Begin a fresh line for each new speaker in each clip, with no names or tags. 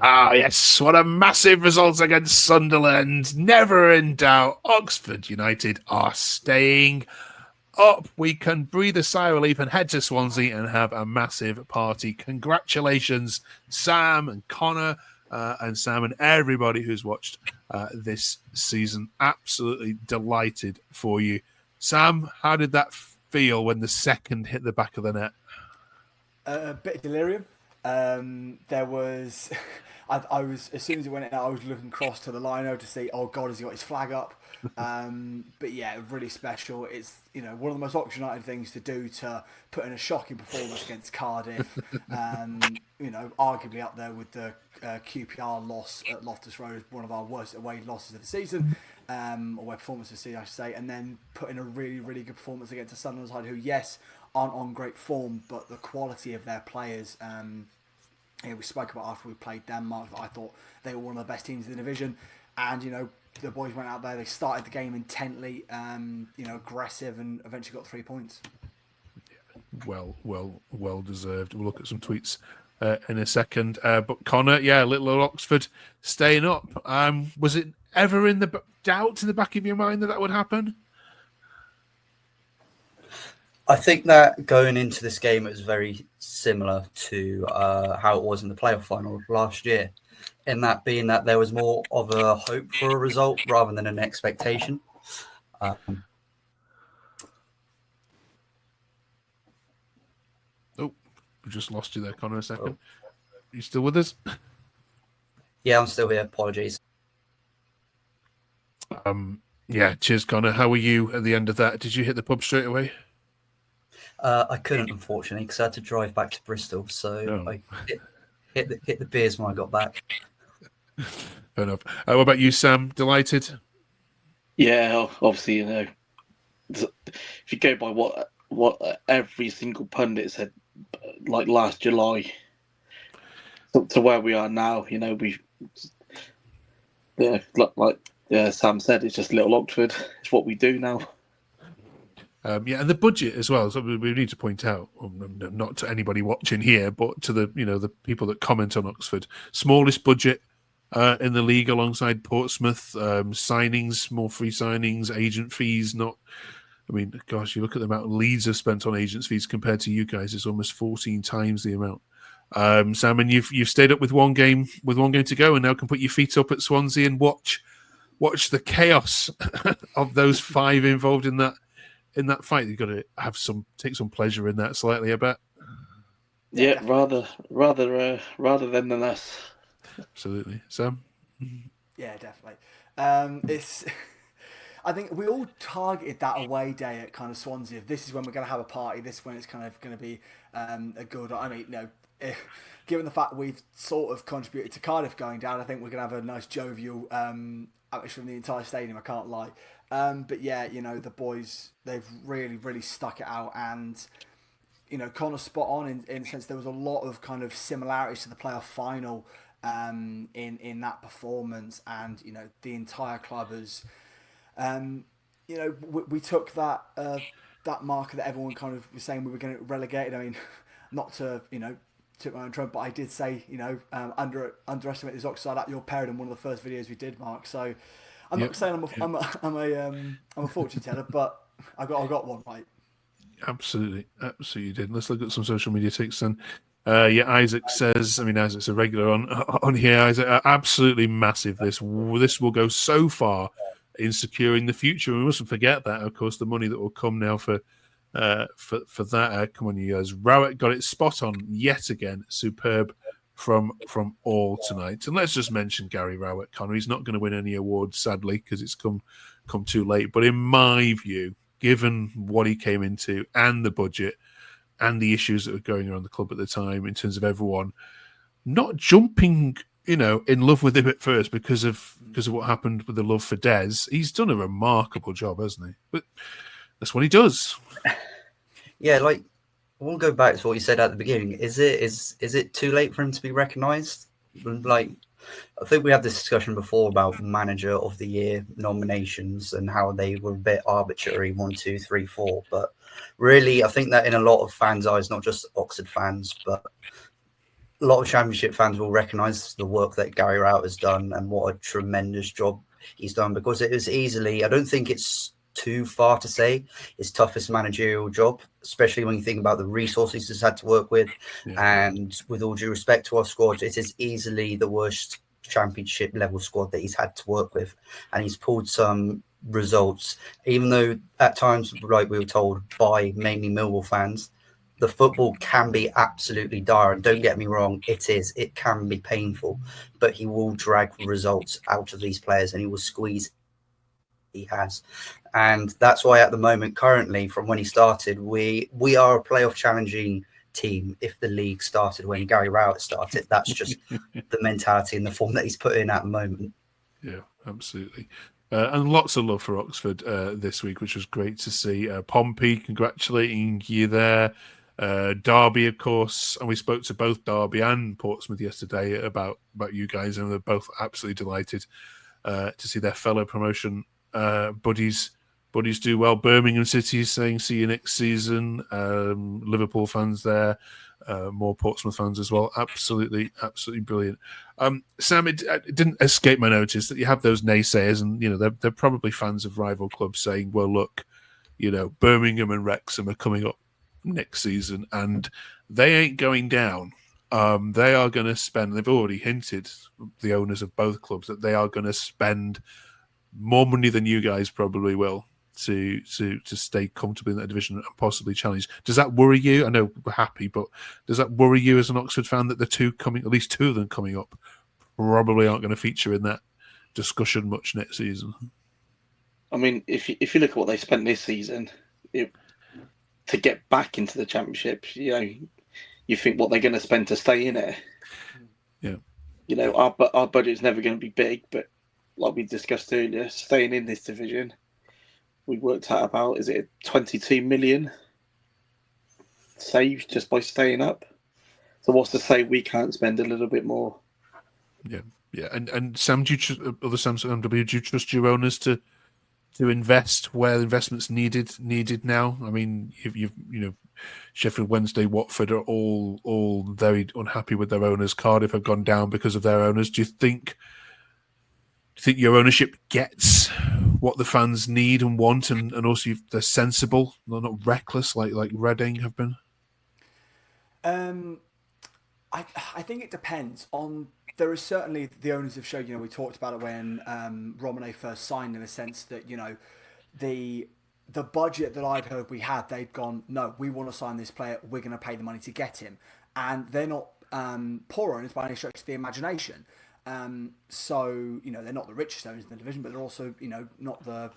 Ah, yes. What a massive result against Sunderland. Never in doubt. Oxford United are staying up. We can breathe a sigh of relief and head to Swansea and have a massive party. Congratulations, Sam and Connor and Sam and everybody who's watched this season. Absolutely delighted for you. Sam, how did that feel when the second hit the back of the net?
A bit of delirium. There was, I was as soon as it went out, I was looking across to the lino to see, oh God, has he got his flag up? But yeah, really special. It's one of the most Oxford United things to do, to put in a shocking performance against Cardiff. Arguably up there with the QPR loss at Loftus Road, one of our worst away losses of the season, away performances of the season, I should say, and then put in a really, really good performance against a Sunderland side who, yes, aren't on great form, but the quality of their players. We spoke about after we played Denmark that I thought they were one of the best teams in the division, and the boys went out there, they started the game intently, aggressive, and eventually got 3 points.
Well deserved. We'll look at some tweets in a second. But Connor, little Oxford staying up. Was it ever in the doubt in the back of your mind that would happen?
I think that going into this game, it was very similar to how it was in the playoff final last year, in that being that there was more of a hope for a result rather than an expectation.
We just lost you there, Connor, a second. Are you still with us?
Yeah, I'm still here. Apologies.
Cheers, Connor. How were you at the end of that? Did you hit the pub straight away?
I couldn't, unfortunately, because I had to drive back to Bristol. So I hit the beers when I got back.
Fair enough. What about you, Sam? Delighted?
Yeah, obviously, if you go by what every single pundit said, like last July, to where we are now, Sam said, it's just little Oxford. It's what we do now.
And the budget as well. So we need to point out, not to anybody watching here, but to the people that comment on Oxford. Smallest budget in the league alongside Portsmouth. Signings, more free signings, agent fees. You look at the amount Leeds have spent on agents fees compared to you guys. It's almost 14 times the amount. Sam, and you've stayed up with one game to go, and now can put your feet up at Swansea and watch the chaos of those 5 involved in that fight. You've got to take some pleasure in that slightly, I bet.
Yeah, rather them than us.
Absolutely. Sam?
Yeah, definitely. I think we all targeted that away day at kind of Swansea. If this is when we're going to have a party, this is when it's kind of going to be a good. Given the fact we've sort of contributed to Cardiff going down, I think we're going to have a nice jovial atmosphere in the entire stadium. I can't lie. But yeah, the boys, they've really, really stuck it out, and Connor's spot on in the sense there was a lot of kind of similarities to the playoff final in that performance, and the entire club has. We took that marker that everyone kind of was saying we were going to relegate. I mean, not to took my own trump, but I did say underestimate this Oxford at your parent in one of the first videos we did, Mark. So I'm not saying I'm a fortune teller, but I got one right.
Absolutely you did. Let's look at some social media ticks then. Isaac says, Isaac's a regular on here. Isaac, absolutely massive. This will go so far in securing the future. We mustn't forget that, of course, the money that will come now for that. Come on, you guys. Rowett got it spot on yet again. Superb from all tonight. And let's just mention Gary Rowett, Connor. He's not going to win any awards, sadly, because it's come too late. But in my view, given what he came into and the budget and the issues that were going around the club at the time, in terms of everyone not jumping, in love with him at first because of what happened with the love for Des, he's done a remarkable job, hasn't he? But that's what he does.
Yeah, I want to go back to what you said at the beginning. Is it too late for him to be recognised? I think we had this discussion before about Manager of the Year nominations and how they were a bit arbitrary, 1, 2, 3, 4. But really, I think that in a lot of fans' eyes, not just Oxford fans, but a lot of Championship fans will recognise the work that Gary Rowett has done and what a tremendous job he's done, because it is easily, I don't think it's too far to say, his toughest managerial job, especially when you think about the resources he's had to work with.
Yeah.
And with all due respect to our squad, it is easily the worst Championship level squad that he's had to work with. And he's pulled some results, even though at times, like we were told by mainly Millwall fans, the football can be absolutely dire. And don't get me wrong, it can be painful, but he will drag results out of these players and he will squeeze. He has. And that's why at the moment, currently, from when he started, we are a playoff challenging team. If the league started when Gary Rowett started, that's just the mentality and the form that he's put in at the moment.
Yeah, absolutely. And lots of love for Oxford this week, which was great to see. Pompey, congratulating you there. Derby, of course, and we spoke to both Derby and Portsmouth yesterday about you guys, and they're both absolutely delighted to see their fellow promotion buddies do well. Birmingham City is saying see you next season. Liverpool fans there, more Portsmouth fans as well. Absolutely brilliant. Sam, it didn't escape my notice that you have those naysayers, and they're probably fans of rival clubs saying, well, look, Birmingham and Wrexham are coming up next season and they ain't going down. They are going to spend, they've already hinted, the owners of both clubs, that they are going to spend more money than you guys probably will to stay comfortably in that division and possibly challenge. Does that worry you? I know we're happy, but does that worry you as an Oxford fan that at least two of them coming up, probably aren't going to feature in that discussion much next season?
I mean, if you look at what they spent this season, to get back into the Championship, you think what they're going to spend to stay in it.
Yeah.
Our budget's never going to be big, but like we discussed earlier, staying in this division, we worked out about, is it 22 million saved just by staying up? So what's to say we can't spend a little bit more?
Yeah. And Sam, do you trust your owners to invest where investment's needed now? I mean, you've Sheffield Wednesday, Watford are all very unhappy with their owners. Cardiff have gone down because of their owners. Do you think your ownership gets what the fans need and want, and also they're sensible, they're not reckless like Reading have been?
I think it depends on. There is certainly the owners have shown. We talked about it when Romane first signed, in a sense that the budget that I'd heard we had, they'd gone, no, we want to sign this player, we're going to pay the money to get him, and they're not poor owners by any stretch of the imagination. So they're not the richest owners in the division, but they're also not the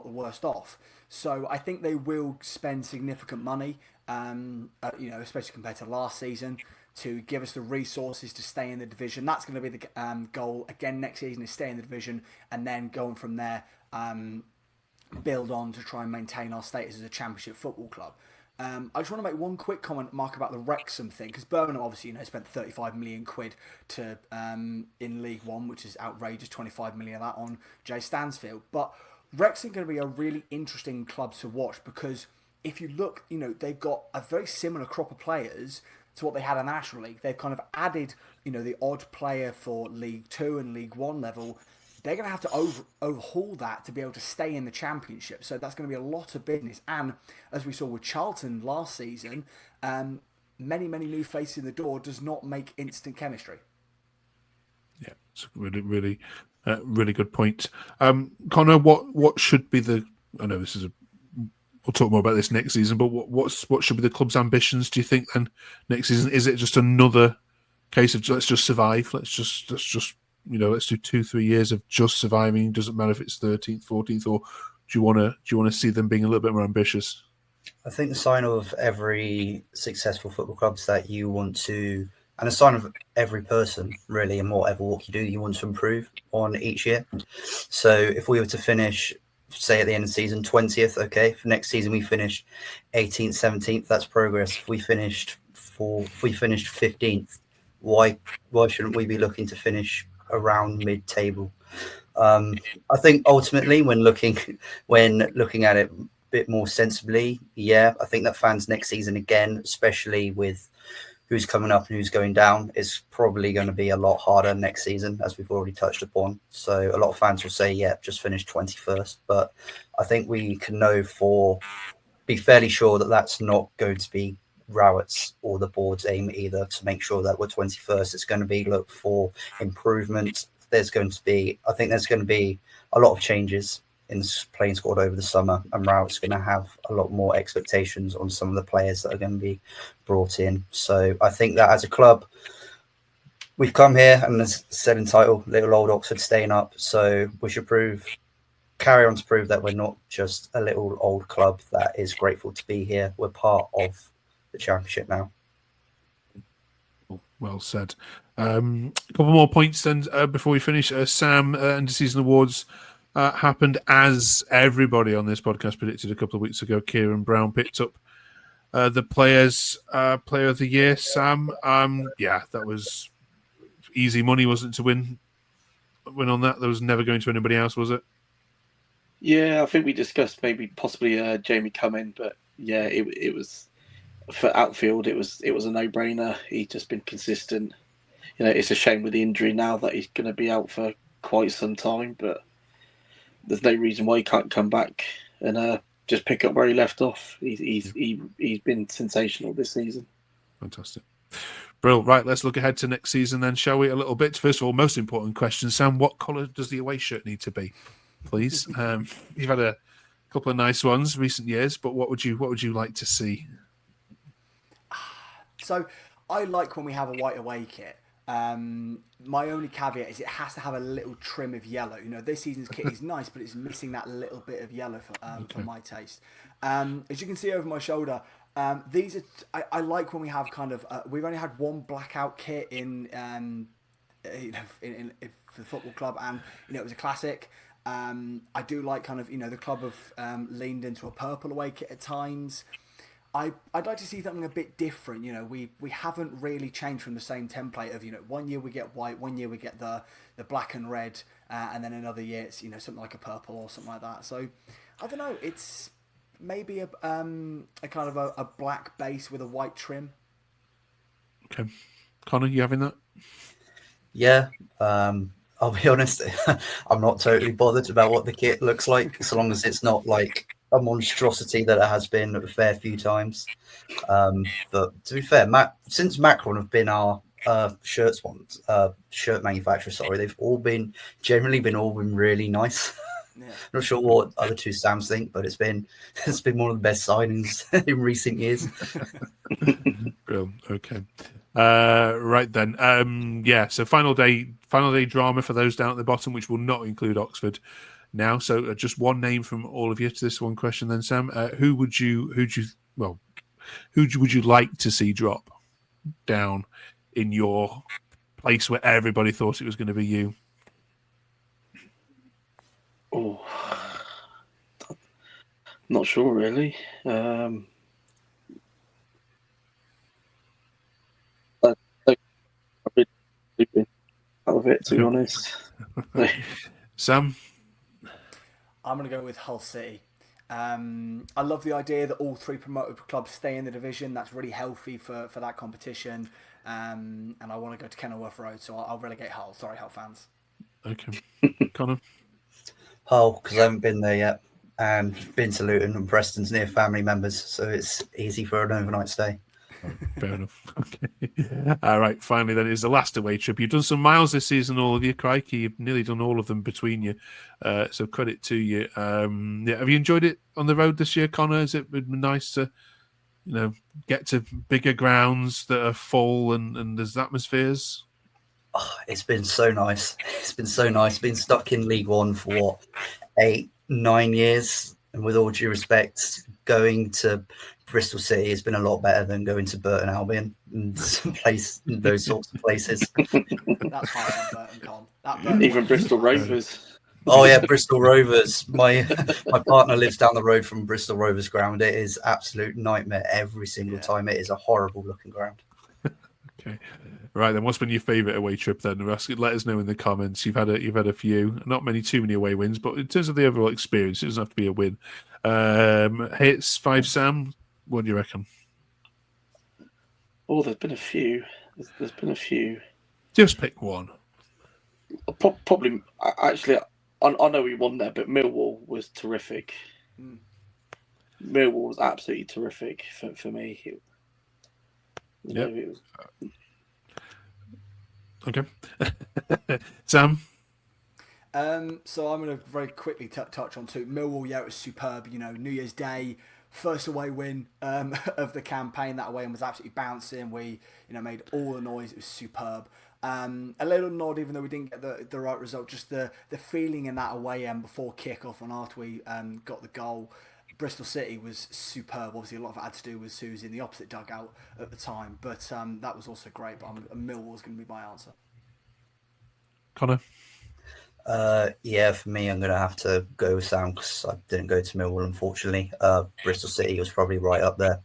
worst off. So I think they will spend significant money, especially compared to last season, to give us the resources to stay in the division. That's going to be the goal again next season, is stay in the division and then going from there, build on to try and maintain our status as a Championship football club. I just want to make one quick comment, Mark, about the Wrexham thing, because Birmingham obviously spent 35 million quid to in League One, which is outrageous, 25 million of that on Jay Stansfield. But Wrexham going to be a really interesting club to watch, because if you look, they've got a very similar crop of players to what they had in the National League. They've kind of added, the odd player for League Two and League One level. They're going to have to overhaul that to be able to stay in the Championship. So that's going to be a lot of business. And as we saw with Charlton last season, many new faces in the door does not make instant chemistry.
Yeah, it's a really, really good point. Connor, what should be the? I know this is we'll talk more about this next season, but what should be the club's ambitions, do you think, then next season? Is it just another case of let's just survive? Let's just let's do 2-3 years of just surviving. Doesn't matter if it's 13th, 14th, or do you want to see them being a little bit more ambitious?
I think the sign of every successful football club is that you want to, and a sign of every person really, in whatever walk you do, you want to improve on each year. So if we were to finish, say at the end of the season, 20th, okay, for next season we finish 18th, 17th, that's progress. If we finished 15th, why shouldn't we be looking to finish around mid-table? I think ultimately, when looking at it a bit more sensibly, I think that fans next season again, especially with who's coming up and who's going down, it's probably going to be a lot harder next season, as we've already touched upon. So a lot of fans will say, yeah, just finished 21st. But I think we can be fairly sure that that's not going to be Rowett's or the board's aim either, to make sure that we're 21st. It's going to be look for improvement. I think there's going to be a lot of changes in the playing squad over the summer, and Rowett's going to have a lot more expectations on some of the players that are going to be brought in. So I think that as a club, we've come here, and as said in title, little old Oxford staying up. So we should carry on to prove that we're not just a little old club that is grateful to be here. We're part of the Championship now.
Well said. A couple more points then before we finish. Sam, end of season awards happened as everybody on this podcast predicted a couple of weeks ago. Kieran Brown picked up the player of the year. Sam, that was easy money, wasn't it, to win on that? There was never going to anybody else, was it?
Yeah, I think we discussed possibly Jamie Cumming, but yeah, it was for outfield. It was a no-brainer. He's just been consistent. It's a shame with the injury now that he's going to be out for quite some time, but there's no reason why he can't come back and just pick up where he left off. He's been sensational this season.
Fantastic. Brilliant. Right, let's look ahead to next season then, shall we, a little bit? First of all, most important question, Sam, what colour does the away shirt need to be, please? You've had a couple of nice ones recent years, but what would you like to see?
So I like when we have a white away kit. My only caveat is it has to have a little trim of yellow. This season's kit is nice, but it's missing that little bit of yellow for my taste. As you can see over my shoulder, these are. I like when we have kind of. We've only had one blackout kit in for the football club, and it was a classic. I do like kind of the club have leaned into a purple away kit at times. I'd like to see something a bit different. We haven't really changed from the same template of 1 year we get white, 1 year we get the black and red, and then another year it's something like a purple or something like that. So I don't know. It's maybe a kind of a black base with a white trim.
Okay, Connor, you having that?
Yeah. I'll be honest. I'm not totally bothered about what the kit looks like, so long as it's not like a monstrosity that it has been a fair few times. But to be fair, since Macron have been our shirt manufacturer, they've all generally been really nice. Yeah. Not sure what other two Sams think, but it's been one of the best signings in recent years.
Brilliant. Okay. Right then. So final day drama for those down at the bottom, which will not include Oxford now. So just one name from all of you to this one question then, Sam. Who would you like to see drop down in your place where everybody thought it was going to be you?
Oh, not sure really. I've been out of it, to be honest.
Sam?
I'm going to go with Hull City. I love the idea that all three promoted clubs stay in the division. That's really healthy for that competition. And I want to go to Kenilworth Road, so I'll relegate Hull. Sorry, Hull fans.
Okay. Connor?
Hull, because I haven't been there yet. And been to Luton, and Preston's near family members, so it's easy for an overnight stay.
Fair enough. Okay. All right. Finally, then is the last away trip. You've done some miles this season, all of you. Crikey, you've nearly done all of them between you. So credit to you. Have you enjoyed it on the road this year, Connor? Has it been nice to, get to bigger grounds that are full and there's atmospheres?
Oh, it's been so nice. It's been so nice. Been stuck in League One for 8-9 years, and with all due respect, going to Bristol City has been a lot better than going to Burton Albion and those sorts of places.
That's hard on Burton Con.
Even Bristol Rovers.
Oh yeah, Bristol Rovers. My partner lives down the road from Bristol Rovers ground. It is absolute nightmare every single time. It is a horrible looking ground.
Okay, right then. What's been your favourite away trip then? Let us know in the comments. You've had a few, not too many away wins, but in terms of the overall experience, it doesn't have to be a win. Hits 5 Sam. What do you reckon?
Oh, there's been a few. There's been a few.
Just pick one.
Probably, actually, I know we won there, but Millwall was terrific. Millwall was absolutely terrific for me. It was...
Okay. Sam?
So I'm going to very quickly touch on two. Millwall, yeah, it was superb. New Year's Day, first away win of the campaign. That away and was absolutely bouncing. We, made all the noise. It was superb. A little nod, even though we didn't get the right result. Just the feeling in that away end before kick-off and after we got the goal. Bristol City was superb. Obviously, a lot of it had to do with who was in the opposite dugout at the time. But that was also great. But Millwall's going to be my answer.
Connor?
Yeah, for me, I'm going to have to go with Sam because I didn't go to Millwall, unfortunately. Bristol City was probably right up there.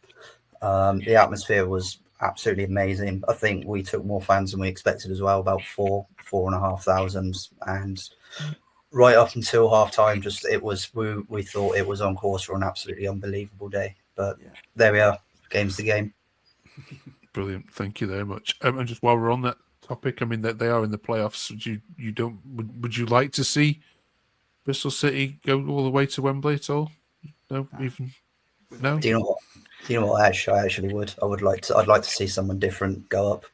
The atmosphere was absolutely amazing. I think we took more fans than we expected as well, about 4,500, and right up until half time, we thought it was on course for an absolutely unbelievable day. But there we are, game's the game.
Brilliant, thank you very much. And just while we're on that topic, I mean that they are in the playoffs. Would you like to see Bristol City go all the way to Wembley at all? No, even no.
Do you know what? I actually would. I'd like to see someone different go up,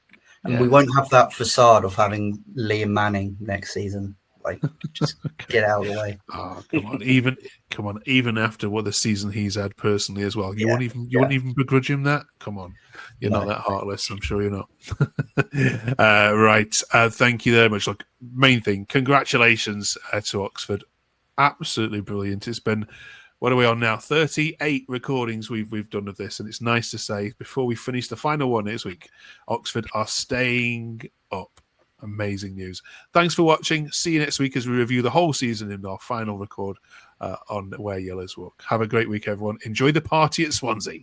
and we won't have that facade of having Liam Manning next season. Like, just get out of the way.
Oh, come on! Even after what the season he's had personally as well, you won't even begrudge him that. Come on, you're not that heartless. I'm sure you're not. Right. Thank you very much. Look, main thing. Congratulations to Oxford. Absolutely brilliant. It's been, what are we on now? 38 recordings we've done of this, and it's nice to say before we finish the final one next week, Oxford are staying up. Amazing news. Thanks for watching. See you next week as we review the whole season in our final record on Where Yellows Walk. Have a great week, everyone. Enjoy the party at Swansea.